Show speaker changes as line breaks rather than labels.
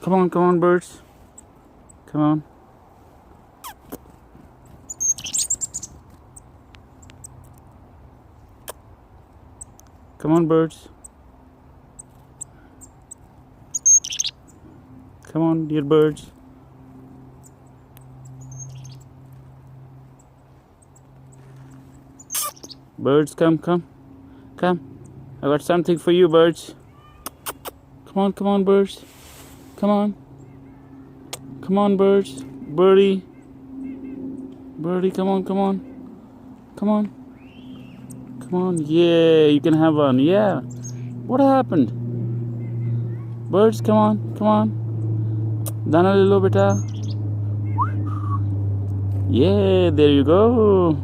Come on, birds. Come on. Come on, birds. Come on, dear birds. Birds, come. I got something for you, birds. Come on, birds. Come on, birds. Birdie, come on. Yeah, you can have one. Yeah. What happened? Birds, come on. Dana le lo beta. Yeah, there you go.